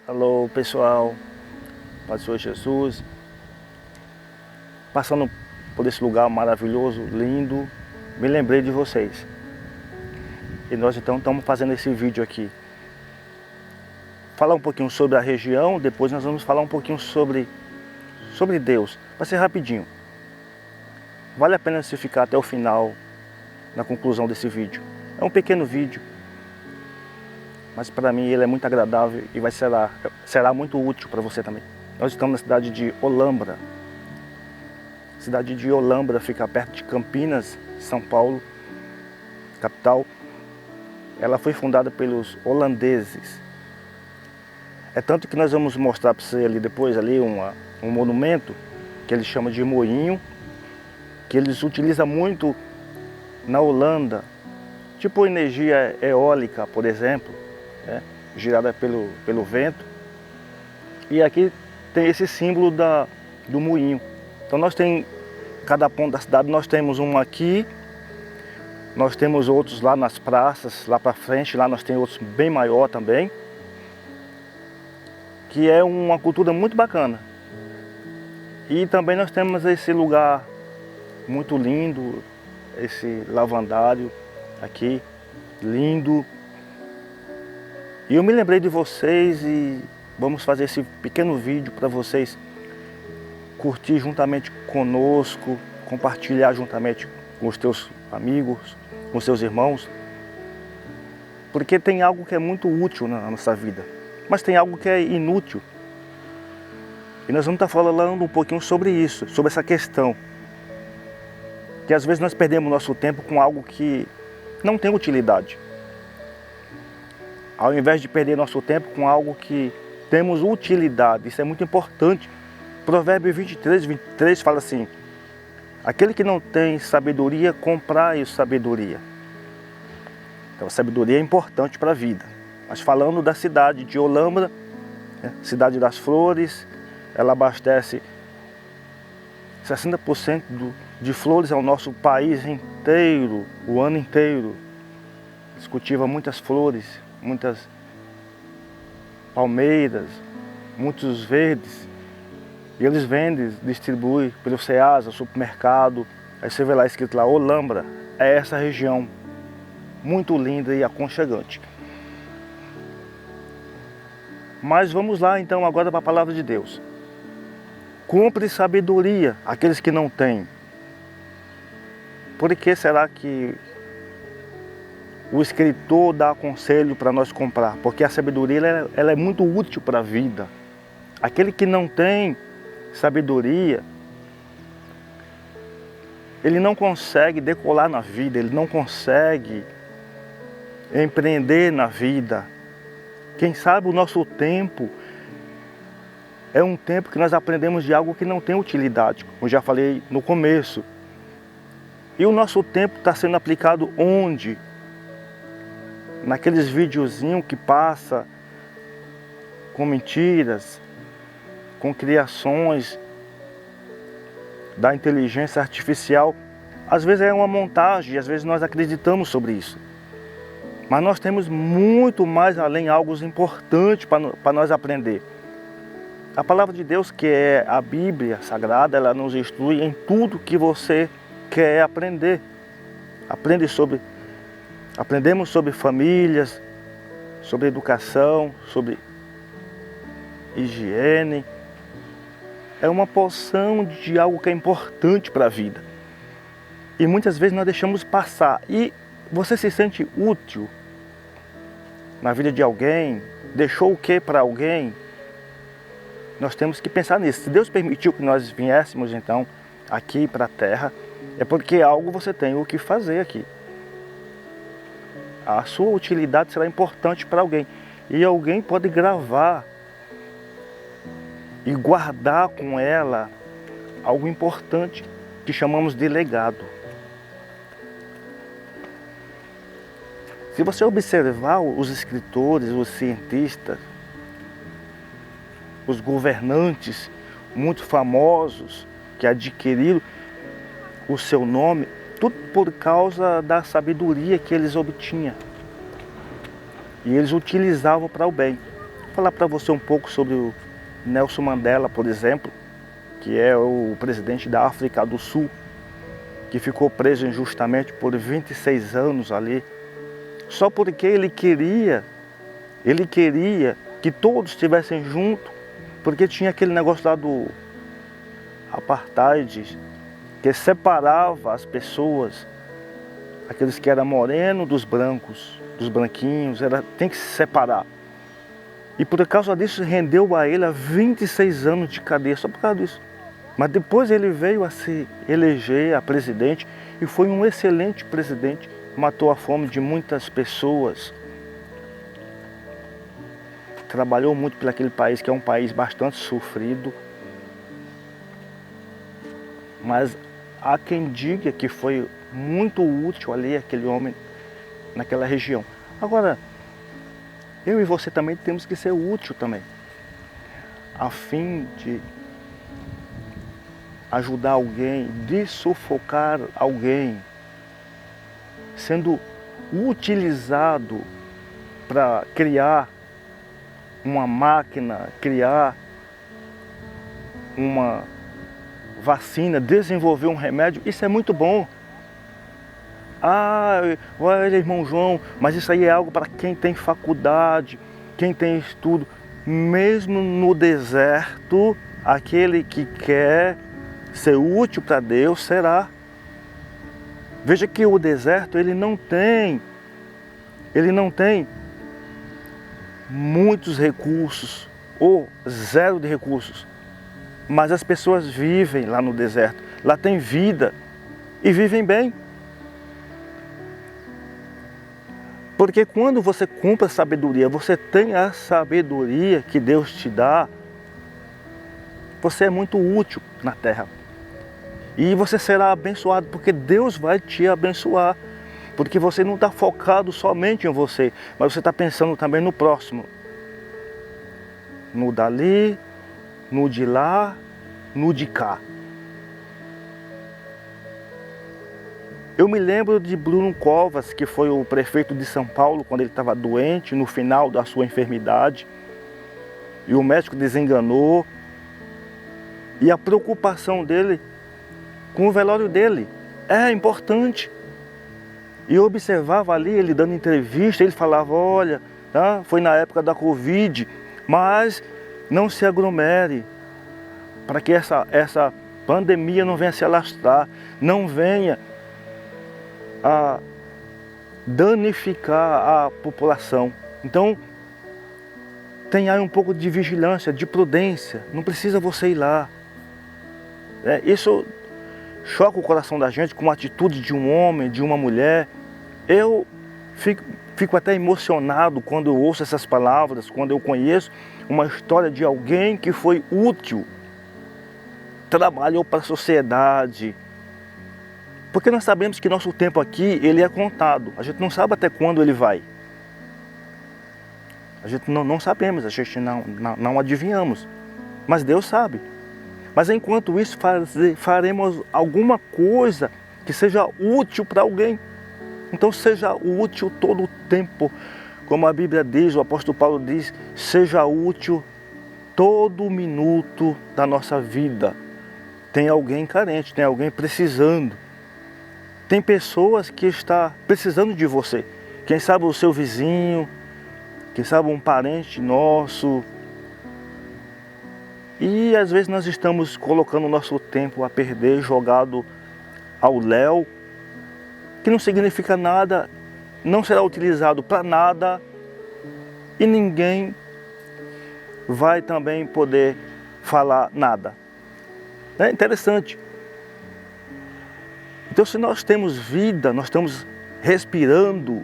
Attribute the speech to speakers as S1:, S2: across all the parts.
S1: Alô pessoal, paz do Senhor Jesus, passando por esse lugar maravilhoso, lindo, me lembrei de vocês. E nós então estamos fazendo esse vídeo aqui. Falar um pouquinho sobre a região, depois nós vamos falar um pouquinho sobre Deus. Vai ser rapidinho. Vale a pena você ficar até o final, na conclusão desse vídeo. É um pequeno vídeo, mas para mim ele é muito agradável e será muito útil para você também. Nós estamos na cidade de Olambra. A cidade de Olambra fica perto de Campinas, São Paulo, capital. Ela foi fundada pelos holandeses. É tanto que nós vamos mostrar para você ali depois ali um monumento que eles chamam de moinho, que eles utilizam muito na Holanda, tipo energia eólica, por exemplo, né? Girada pelo vento. E aqui tem esse símbolo do moinho. Então nós temos, cada ponto da cidade nós temos um aqui, nós temos outros lá nas praças, lá para frente, lá nós temos outros bem maior também, que é uma cultura muito bacana. E também nós temos esse lugar muito lindo, esse lavandário aqui, lindo. E eu me lembrei de vocês e vamos fazer esse pequeno vídeo para vocês curtir juntamente conosco, compartilhar juntamente com os teus amigos, com os seus irmãos. Porque tem algo que é muito útil na nossa vida, mas tem algo que é inútil. E nós vamos estar falando um pouquinho sobre isso, sobre essa questão. Que às vezes nós perdemos nosso tempo com algo que não tem utilidade. Ao invés de perder nosso tempo com algo que temos utilidade, isso é muito importante. Provérbio 23 fala assim: aquele que não tem sabedoria, comprai sabedoria. Então a sabedoria é importante para a vida. Mas falando da cidade de Olambra, cidade das flores, ela abastece 60% de flores ao nosso país inteiro, o ano inteiro. Eles cultivam muitas flores, muitas palmeiras, muitos verdes. E eles vendem, distribuem pelo Ceasa, supermercado. Aí você vê lá escrito lá, Olambra. É essa região muito linda e aconchegante. Mas vamos lá então agora para a palavra de Deus. Compre sabedoria, aqueles que não têm. Por que será que o escritor dá conselho para nós comprar? Porque a sabedoria ela é muito útil para a vida. Aquele que não tem sabedoria, ele não consegue decolar na vida, ele não consegue empreender na vida. Quem sabe o nosso tempo é um tempo que nós aprendemos de algo que não tem utilidade, como eu já falei no começo. E o nosso tempo está sendo aplicado onde? Naqueles videozinhos que passa com mentiras, com criações da inteligência artificial. Às vezes é uma montagem, às vezes nós acreditamos sobre isso. Mas nós temos muito mais além, algo importante para nós aprender. A palavra de Deus, que é a Bíblia Sagrada, ela nos instrui em tudo que você quer aprender. Aprendemos sobre famílias, sobre educação, sobre higiene. É uma porção de algo que é importante para a vida. E muitas vezes nós deixamos passar. E você se sente útil na vida de alguém? Deixou o que para alguém? Nós temos que pensar nisso. Se Deus permitiu que nós viéssemos então aqui para a terra, é porque algo você tem o que fazer aqui. A sua utilidade será importante para alguém. E alguém pode gravar e guardar com ela algo importante que chamamos de legado. Se você observar os escritores, os cientistas, os governantes muito famosos que adquiriram o seu nome, tudo por causa da sabedoria que eles obtinham. E eles utilizavam para o bem. falar para você um pouco sobre o Nelson Mandela, por exemplo, que é o presidente da África do Sul, que ficou preso injustamente por 26 anos ali, só porque ele queria que todos estivessem juntos, porque tinha aquele negócio lá do apartheid, que separava as pessoas, aqueles que eram morenos dos brancos, dos branquinhos, tem que se separar. E por causa disso rendeu a ele 26 anos de cadeia, só por causa disso. Mas depois ele veio a se eleger a presidente e foi um excelente presidente, matou a fome de muitas pessoas. Trabalhou muito por aquele país, que é um país bastante sofrido. Mas há quem diga que foi muito útil ali aquele homem naquela região. Agora, eu e você também temos que ser útil também, a fim de ajudar alguém, de sufocar alguém, sendo utilizado para criar uma máquina, criar uma vacina, desenvolver um remédio, isso é muito bom. Ah, olha, irmão João, mas isso aí é algo para quem tem faculdade, quem tem estudo. Mesmo no deserto, aquele que quer ser útil para Deus será. Veja que o deserto ele não tem muitos recursos ou zero de recursos, mas as pessoas vivem lá no deserto, lá tem vida e vivem bem. Porque quando você cumpre a sabedoria, você tem a sabedoria que Deus te dá, você é muito útil na terra. E você será abençoado, porque Deus vai te abençoar. Porque você não está focado somente em você, mas você está pensando também no próximo. No dali, no de lá, no de cá. Eu me lembro de Bruno Covas, que foi o prefeito de São Paulo, quando ele estava doente, no final da sua enfermidade. E o médico desenganou. E a preocupação dele com o velório dele é importante. E eu observava ali, ele dando entrevista, ele falava, olha, tá? Foi na época da Covid, mas não se aglomere, para que essa pandemia não venha se alastrar, não venha a danificar a população. Então, tenha aí um pouco de vigilância, de prudência, não precisa você ir lá. Isso choca o coração da gente com a atitude de um homem, de uma mulher. Eu fico até emocionado quando eu ouço essas palavras, quando eu conheço uma história de alguém que foi útil, trabalhou para a sociedade. Porque nós sabemos que nosso tempo aqui, ele é contado. A gente não sabe até quando ele vai. A gente não sabemos, a gente não adivinhamos. Mas Deus sabe. Mas enquanto isso, faremos alguma coisa que seja útil para alguém. Então seja útil todo o tempo. Como a Bíblia diz, o apóstolo Paulo diz, seja útil todo minuto da nossa vida. Tem alguém carente, tem alguém precisando. Tem pessoas que estão precisando de você. Quem sabe o seu vizinho, quem sabe um parente nosso. E às vezes nós estamos colocando o nosso tempo a perder, jogado ao léu, que não significa nada, não será utilizado para nada e ninguém vai também poder falar nada. É interessante. Então, se nós temos vida, nós estamos respirando,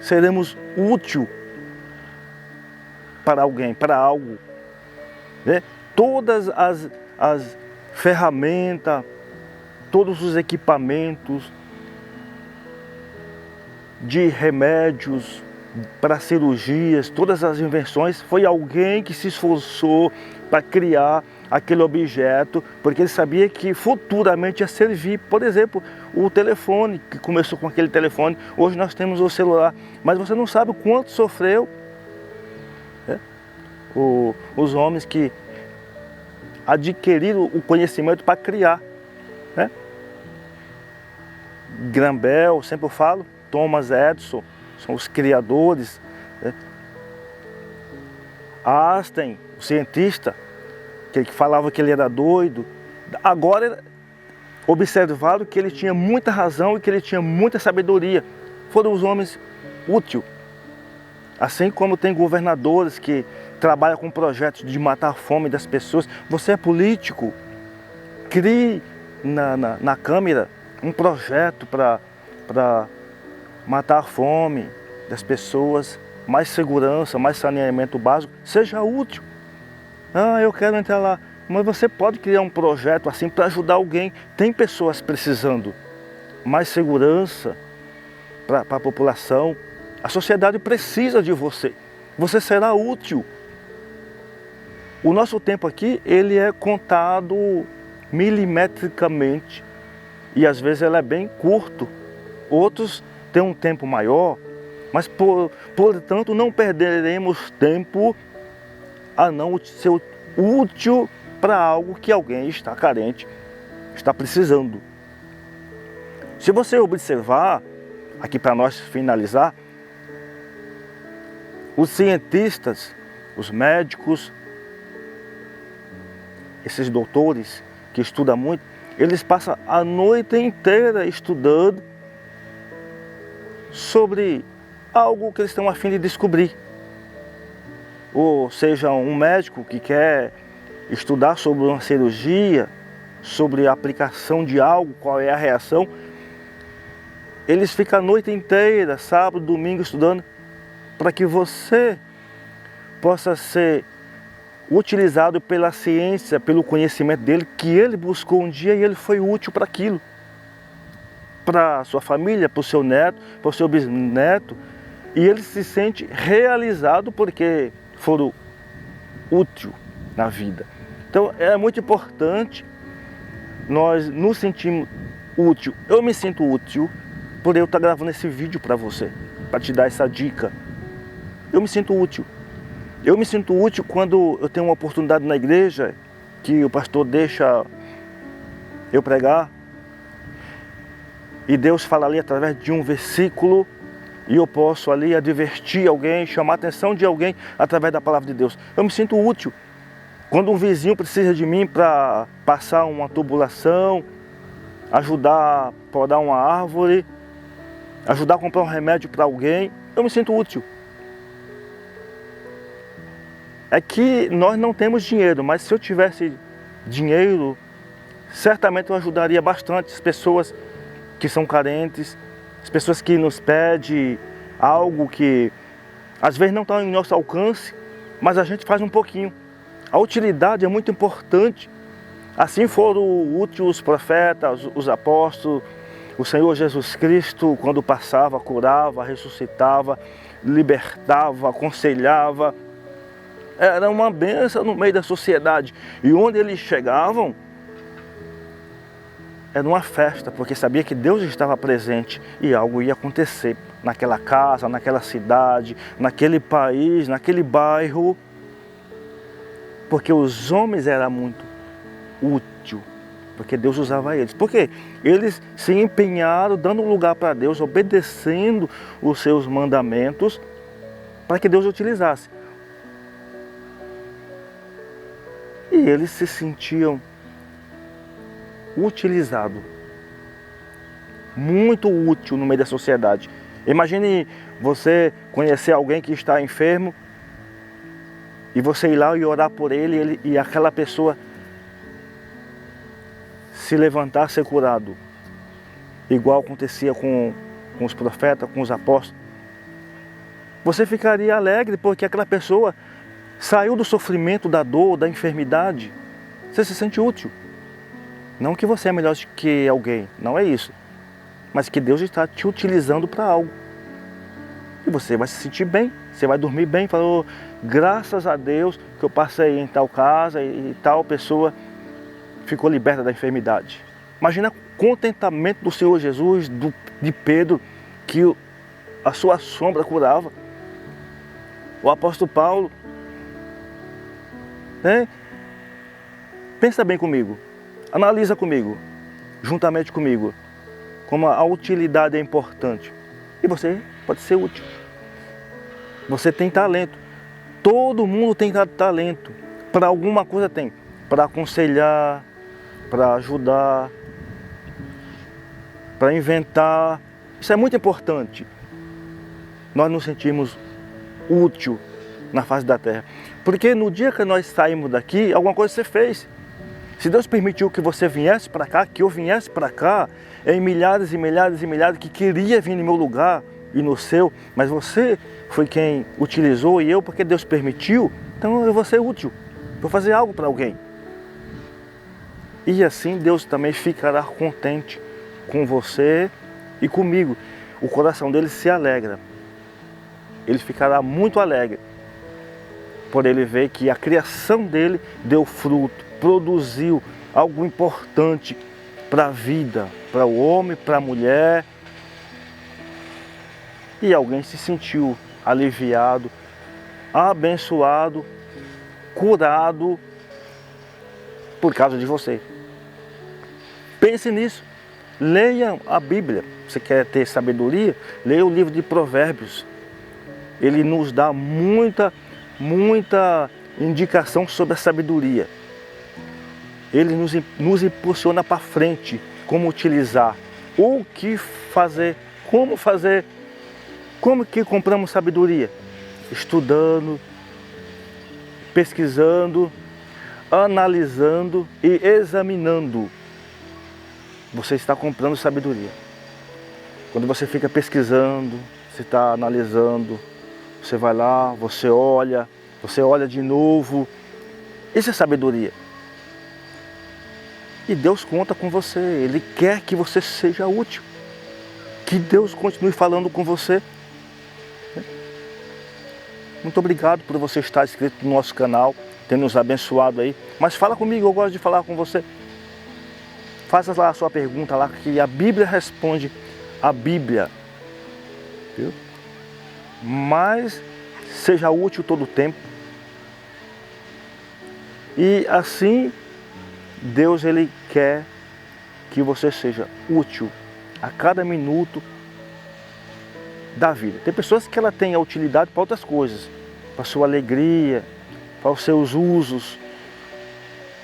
S1: seremos útil para alguém, para algo. Todas as ferramentas, todos os equipamentos de remédios para cirurgias, todas as invenções, foi alguém que se esforçou para criar aquele objeto, porque ele sabia que futuramente ia servir. Por exemplo, o telefone, que começou com aquele telefone, hoje nós temos o celular, mas você não sabe o quanto sofreu os homens que adquiriram o conhecimento para criar, né? Graham Bell, sempre eu falo, Thomas Edison, são os criadores, né? Einstein, o cientista, que falava que ele era doido, agora observaram que ele tinha muita razão e que ele tinha muita sabedoria. Foram os homens úteis. Assim como tem governadores que trabalham com projetos de matar a fome das pessoas. Você é político, crie na Câmara um projeto para matar a fome das pessoas, mais segurança, mais saneamento básico, seja útil. Ah, eu quero entrar lá. Mas você pode criar um projeto assim para ajudar alguém. Tem pessoas precisando. Mais segurança para a população. A sociedade precisa de você. Você será útil. O nosso tempo aqui, ele é contado milimetricamente. E às vezes ele é bem curto. Outros têm um tempo maior. Mas, portanto, não perderemos tempo a não ser útil para algo que alguém está carente, está precisando. Se você observar, aqui para nós finalizar, os cientistas, os médicos, esses doutores que estudam muito, eles passam a noite inteira estudando sobre algo que eles estão a fim de descobrir. Ou seja, um médico que quer estudar sobre uma cirurgia, sobre a aplicação de algo, qual é a reação, eles ficam a noite inteira, sábado, domingo, estudando, para que você possa ser utilizado pela ciência, pelo conhecimento dele, que ele buscou um dia e ele foi útil para aquilo. Para a sua família, para o seu neto, para o seu bisneto, e ele se sente realizado porque foram útil na vida. Então é muito importante nós nos sentirmos útil. Eu me sinto útil por eu estar gravando esse vídeo para você, para te dar essa dica. Eu me sinto útil. Eu me sinto útil quando eu tenho uma oportunidade na igreja que o pastor deixa eu pregar e Deus fala ali através de um versículo e eu posso ali advertir alguém, chamar a atenção de alguém através da palavra de Deus. Eu me sinto útil. Quando um vizinho precisa de mim para passar uma tubulação, ajudar a podar uma árvore, ajudar a comprar um remédio para alguém, eu me sinto útil. É que nós não temos dinheiro, mas se eu tivesse dinheiro, certamente eu ajudaria bastante as pessoas que são carentes, as pessoas que nos pedem algo que às vezes não está em nosso alcance, mas a gente faz um pouquinho. A utilidade é muito importante. Assim foram úteis os profetas, os apóstolos, o Senhor Jesus Cristo, quando passava, curava, ressuscitava, libertava, aconselhava. Era uma bênção no meio da sociedade. E onde eles chegavam, era uma festa, porque sabia que Deus estava presente e algo ia acontecer naquela casa, naquela cidade, naquele país, naquele bairro. Porque os homens eram muito úteis, porque Deus usava eles. Porque eles se empenharam dando lugar para Deus, obedecendo os seus mandamentos, para que Deus utilizasse. E eles se sentiam utilizados, muito útil no meio da sociedade. Imagine você conhecer alguém que está enfermo e você ir lá e orar por ele e aquela pessoa se levantar, ser curado. Igual acontecia com os profetas, com os apóstolos. Você ficaria alegre porque aquela pessoa saiu do sofrimento, da dor, da enfermidade. Você se sente útil. Não que você é melhor que alguém, não é isso. Mas que Deus está te utilizando para algo. E você vai se sentir bem, você vai dormir bem. Falou, graças a Deus que eu passei em tal casa e tal pessoa ficou liberta da enfermidade. Imagina o contentamento do Senhor Jesus, de Pedro, que a sua sombra curava. O apóstolo Paulo, né? Pensa bem comigo, analisa comigo, juntamente comigo, como a utilidade é importante. E você pode ser útil. Você tem talento. Todo mundo tem talento. Para alguma coisa tem. Para aconselhar, para ajudar, para inventar. Isso é muito importante. Nós nos sentimos útil na face da terra. Porque no dia que nós saímos daqui, alguma coisa você fez. Se Deus permitiu que você viesse para cá, que eu viesse para cá, em milhares e milhares e milhares que queria vir no meu lugar e no seu, mas você foi quem utilizou e eu, porque Deus permitiu, então eu vou ser útil, vou fazer algo para alguém. E assim Deus também ficará contente com você e comigo. O coração dele se alegra. Ele ficará muito alegre por ele ver que a criação dele deu fruto, produziu algo importante para a vida, para o homem, para a mulher. E alguém se sentiu aliviado, abençoado, curado por causa de você. Pense nisso. Leia a Bíblia. Você quer ter sabedoria? Leia o livro de Provérbios. Ele nos dá muita indicação sobre a sabedoria. Ele nos impulsiona para frente, como utilizar, o que fazer, como que compramos sabedoria? Estudando, pesquisando, analisando e examinando. Você está comprando sabedoria. Quando você fica pesquisando, você está analisando, você vai lá, você olha de novo. Isso é sabedoria. E Deus conta com você, Ele quer que você seja útil. Que Deus continue falando com você. Muito obrigado por você estar inscrito no nosso canal, ter nos abençoado aí. Mas fala comigo, eu gosto de falar com você. Faça lá a sua pergunta lá, que a Bíblia responde a Bíblia. Viu? Mas seja útil todo o tempo. E assim, Deus ele quer que você seja útil a cada minuto da vida. Tem pessoas que ela tem a utilidade para outras coisas, para a sua alegria, para os seus usos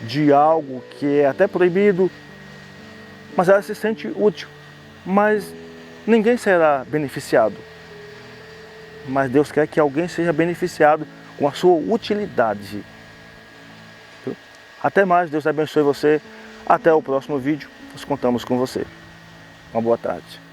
S1: de algo que é até proibido, mas ela se sente útil, mas ninguém será beneficiado. Mas Deus quer que alguém seja beneficiado com a sua utilidade. Até mais, Deus abençoe você. Até o próximo vídeo, nós contamos com você. Uma boa tarde.